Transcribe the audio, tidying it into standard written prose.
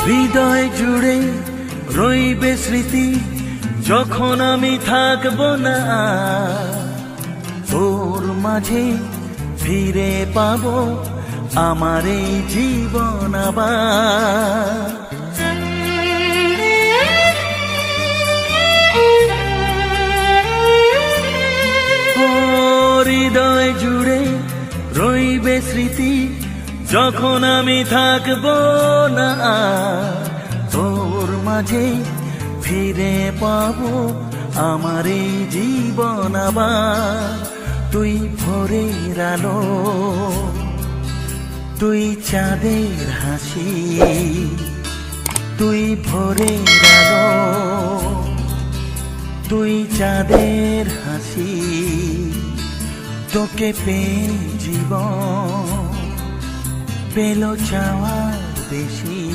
হৃদয় জুড়ে রইবে স্মৃতি যখন আমি থাকবো না তোর মাঝে ফিরে পাবো আমার এই জীবন আবার। হৃদয় জুড়ে রইবে স্মৃতি যখন আমি থাকবো না তোর মাঝে ফিরে পাবো আমার এই জীবন আবার। তুই ভোরের আলো, তুই চাঁদের হাসি, তুই ভোরের আলো, তুই চাঁদের হাসি, তোকে পেয়ে জীবন পেল চাওয়ার বেশি।